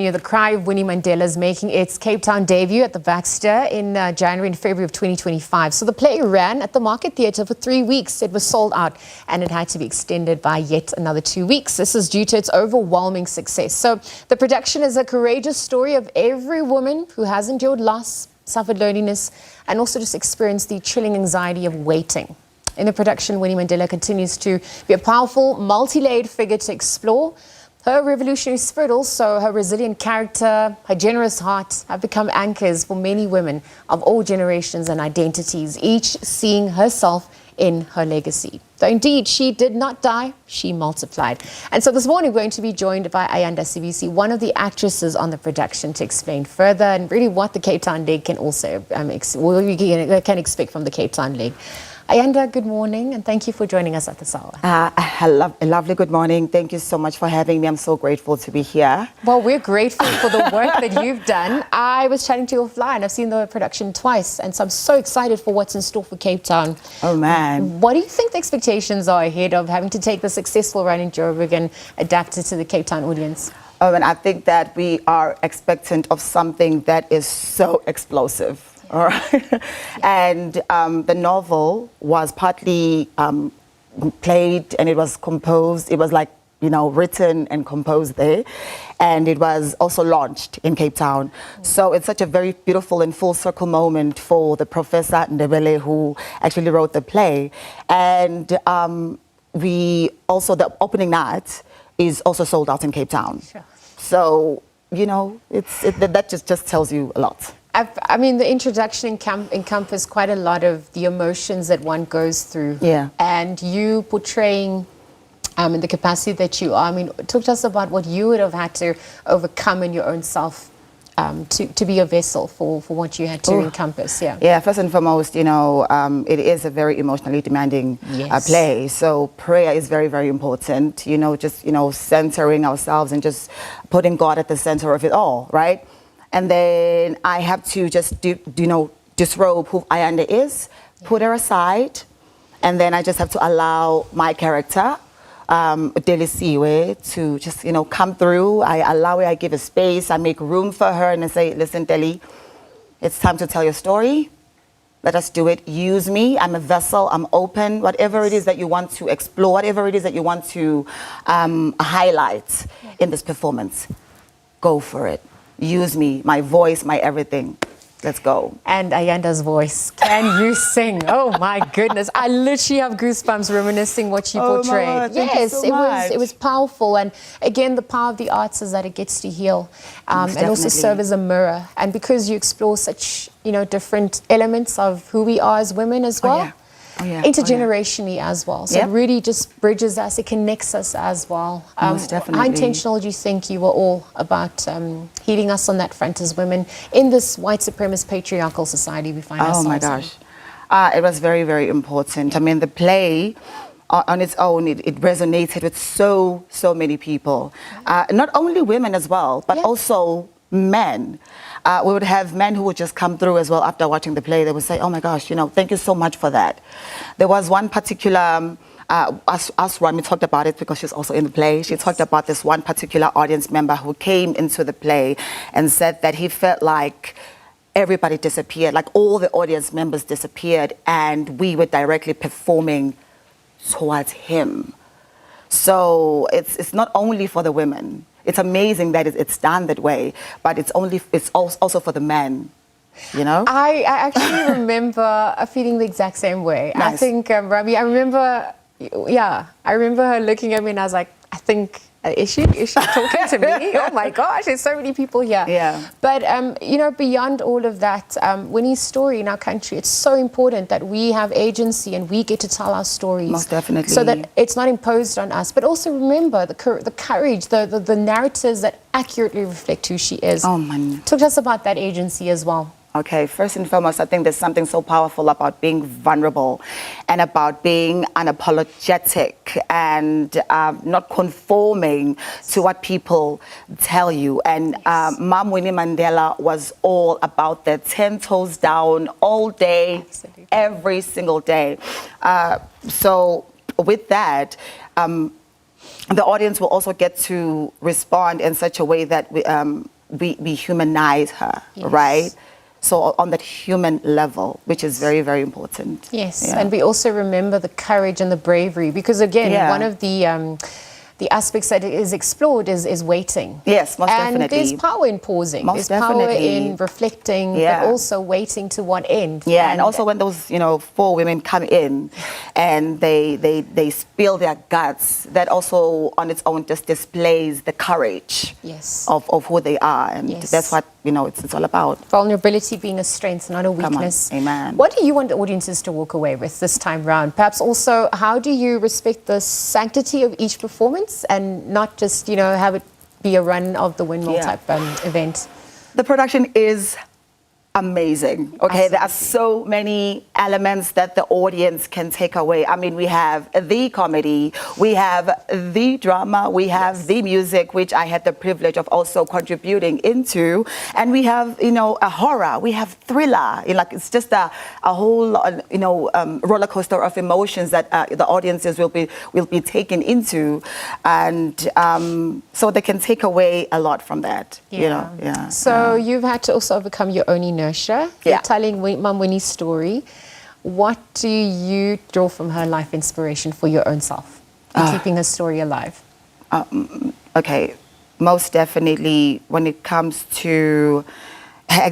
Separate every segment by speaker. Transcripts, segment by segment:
Speaker 1: The Cry of Winnie Mandela is making its Cape Town debut at the Baxter in January and February of 2025. So the play ran at the Market Theatre for 3 weeks. It was sold out and it had to be extended by yet another 2 weeks. This is due to its overwhelming success. So the production is a courageous story of every woman who has endured loss, suffered loneliness, and also just experienced the chilling anxiety of waiting. In the production, Winnie Mandela continues to be a powerful, multi-layered figure to explore. Her revolutionary spirit, also her resilient character, her generous heart have become anchors for many women of all generations and identities, each seeing herself in her legacy. Though indeed she did not die, she multiplied. And so this morning we're going to be joined by Ayanda Sibisi, one of the actresses on the production, to explain further and really what the Cape Town Leg can also can expect from the Cape Town Leg. Ayanda, good morning, and thank you for joining us at this hour.
Speaker 2: A lovely good morning. Thank you so much for having me. I'm so grateful to be here.
Speaker 1: Well, we're grateful for the work that you've done. I was chatting to you offline. I've seen the production twice, and so I'm so excited for what's in store for Cape Town.
Speaker 2: Oh, man.
Speaker 1: What do you think the expectations are ahead of having to take the successful run in Joburg and adapt it to the Cape Town audience?
Speaker 2: Oh, and I think that we are expectant of something that is so explosive. All right. And the novel was partly played and it was composed. It was like, written and composed there. And it was also launched in Cape Town. So it's such a very beautiful and full circle moment for the Professor Ndebele who actually wrote the play. And we also, the opening night is also sold out in Cape Town.
Speaker 1: Sure.
Speaker 2: So, that just tells you a lot.
Speaker 1: I mean, the introduction encompassed quite a lot of the emotions that one goes through.
Speaker 2: Yeah.
Speaker 1: And you portraying in the capacity that you are, I mean, talk to us about what you would have had to overcome in your own self to be a vessel for what you had to encompass. Yeah.
Speaker 2: Yeah, first and foremost, it is a very emotionally demanding play. So prayer is very, very important, just, centering ourselves and just putting God at the center of it all, right? And then I have to just disrobe who Ayanda is, put her aside, and then I just have to allow my character, Delisiwe, to just, come through. I allow her, I give her space, I make room for her, and I say, listen, Deli, it's time to tell your story. Let us do it. Use me. I'm a vessel. I'm open. Whatever it is that you want to explore, whatever it is that you want to highlight in this performance, go for it. Use me, my voice, my everything. Let's go.
Speaker 1: And Ayanda's voice. Can you sing? Oh my goodness. I literally have goosebumps reminiscing what you portrayed.
Speaker 2: My God,
Speaker 1: yes,
Speaker 2: so
Speaker 1: it was powerful. And again, the power of the arts is that it gets to heal and also serve as a mirror. And because you explore such, different elements of who we are as women as well. Intergenerationally as well. So it really just bridges us, it connects us as well.
Speaker 2: Most definitely.
Speaker 1: How intentional do you think you were all about healing us on that front as women in this white supremacist patriarchal society we find ourselves in?
Speaker 2: Oh my gosh. It was very, very important. I mean, the play on its own, it resonated with so many people. Not only women as well, but also men. We would have men who would just come through as well after watching the play. They would say, oh my gosh, thank you so much for that. There was one particular, we talked about it because she's also in the play. She talked about this one particular audience member who came into the play and said that he felt like everybody disappeared, like all the audience members disappeared and we were directly performing towards him. So it's not only for the women. It's amazing that it's done that way, but it's also for the men,
Speaker 1: I actually remember feeling the exact same way.
Speaker 2: Nice.
Speaker 1: I think, Rabi, I remember her looking at me and I was like, I think, is she talking to me? Oh my gosh, there's so many people here.
Speaker 2: Yeah.
Speaker 1: But, beyond all of that, Winnie's story in our country, it's so important that we have agency and we get to tell our stories.
Speaker 2: Most definitely.
Speaker 1: So that it's not imposed on us. But also remember the courage, the narratives that accurately reflect who she is.
Speaker 2: Oh, man.
Speaker 1: Talk to us about that agency as well.
Speaker 2: Okay, first and foremost, I think there's something so powerful about being vulnerable and about being unapologetic and not conforming to what people tell you. And Mom Winnie Mandela was all about that, 10 toes down all day, every single day. So with that, the audience will also get to respond in such a way that we humanize her,
Speaker 1: Yes.
Speaker 2: right? So on that human level, which is very, very important.
Speaker 1: Yes,
Speaker 2: Yeah.
Speaker 1: and we also remember the courage and the bravery, because again,
Speaker 2: Yeah.
Speaker 1: one of the aspects that is explored is waiting.
Speaker 2: Yes, most
Speaker 1: and
Speaker 2: definitely.
Speaker 1: there's power in pausing.
Speaker 2: Most
Speaker 1: there's power
Speaker 2: definitely.
Speaker 1: in reflecting,
Speaker 2: Yeah.
Speaker 1: but also waiting to what end.
Speaker 2: Yeah, and also when those, 4 women come in and they spill their guts, that also on its own just displays the courage
Speaker 1: Yes.
Speaker 2: of who they are. And
Speaker 1: Yes.
Speaker 2: that's what, it's all about.
Speaker 1: Vulnerability being a strength, not a
Speaker 2: Come on.
Speaker 1: weakness.
Speaker 2: Amen.
Speaker 1: What do you want the audiences to walk away with this time round? Perhaps also, how do you respect the sanctity of each performance and not just, have it be a run of the windmill
Speaker 2: Yeah.
Speaker 1: type event?
Speaker 2: The production is amazing. Okay, there are
Speaker 1: Absolutely.
Speaker 2: so many elements that the audience can take away. I mean, we have the comedy, we have the drama, we have the music, which I had the privilege of also contributing into, and we have a horror, we have thriller. It's just a whole roller coaster of emotions that the audiences will be taken into, and so they can take away a lot from that.
Speaker 1: So you've had to also overcome your own inertia. You're
Speaker 2: Yeah.
Speaker 1: telling Mum Winnie's story. What do you draw from her life inspiration for your own self in keeping her story alive?
Speaker 2: Okay, most definitely when it comes to her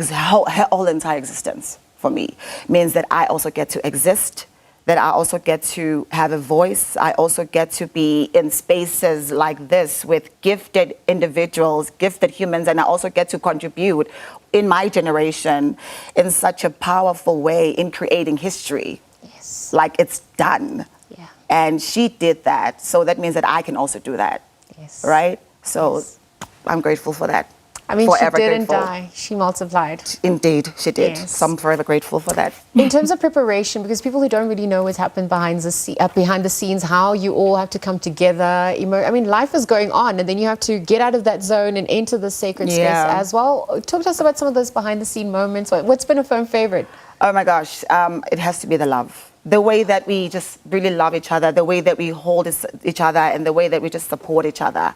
Speaker 2: whole entire existence for me means that I also get to exist, that I also get to have a voice. I also get to be in spaces like this with gifted individuals, gifted humans, and I also get to contribute in my generation in such a powerful way in creating history.
Speaker 1: Yes.
Speaker 2: Like it's done.
Speaker 1: Yeah.
Speaker 2: And she did that. So that means that I can also do that.
Speaker 1: Yes.
Speaker 2: Right? So
Speaker 1: Yes.
Speaker 2: I'm grateful for that.
Speaker 1: I mean,
Speaker 2: Forever
Speaker 1: she didn't
Speaker 2: grateful.
Speaker 1: die. She multiplied.
Speaker 2: Indeed, she did.
Speaker 1: Yes.
Speaker 2: So I'm forever grateful for that.
Speaker 1: In terms of preparation, because people who don't really know what's happened behind the scenes, how you all have to come together. I mean, life is going on, and then you have to get out of that zone and enter the sacred space
Speaker 2: Yeah.
Speaker 1: as well. Talk to us about some of those behind-the-scene moments. What's been a firm favorite?
Speaker 2: Oh my gosh, it has to be the love. The way that we just really love each other, the way that we hold each other, and the way that we just support each other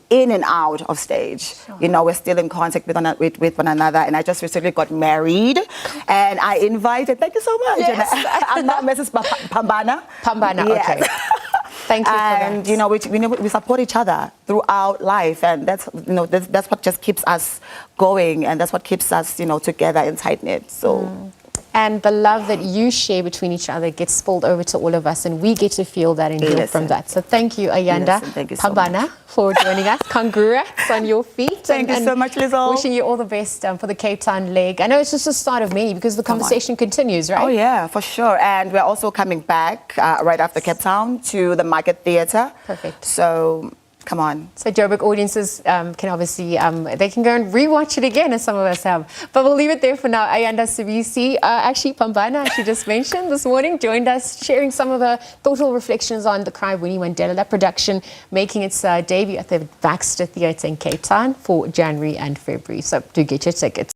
Speaker 2: in and out of stage.
Speaker 1: Sure.
Speaker 2: We're still in contact with one another, and I just recently got married, and I invited, thank you so much.
Speaker 1: Yes.
Speaker 2: I'm not Mrs. Pambana.
Speaker 1: Pambana,
Speaker 2: Yes.
Speaker 1: okay. Thank you
Speaker 2: And
Speaker 1: for that.
Speaker 2: we support each other throughout life, and that's what just keeps us going, and that's what keeps us together and tight knit. So.
Speaker 1: And the love that you share between each other gets spilled over to all of us, and we get to feel that and heal from that. So thank you, Ayanda
Speaker 2: Thank you so
Speaker 1: Pambana, for joining us. Congrats on your feat.
Speaker 2: Thank you so much, Lizzo.
Speaker 1: Wishing you all the best for the Cape Town leg. I know it's just the start of many, because the conversation continues, right?
Speaker 2: Oh yeah, for sure. And we're also coming back right after Cape Town to the Market Theatre.
Speaker 1: Perfect.
Speaker 2: So come on.
Speaker 1: So Joburg audiences can obviously, they can go and rewatch it again, as some of us have. But we'll leave it there for now. Ayanda Sibisi, actually Pambana, she just mentioned this morning, joined us, sharing some of her thoughtful reflections on the Cry of Winnie Mandela, that production making its debut at the Baxter Theatre in Cape Town for January and February. So do get your tickets.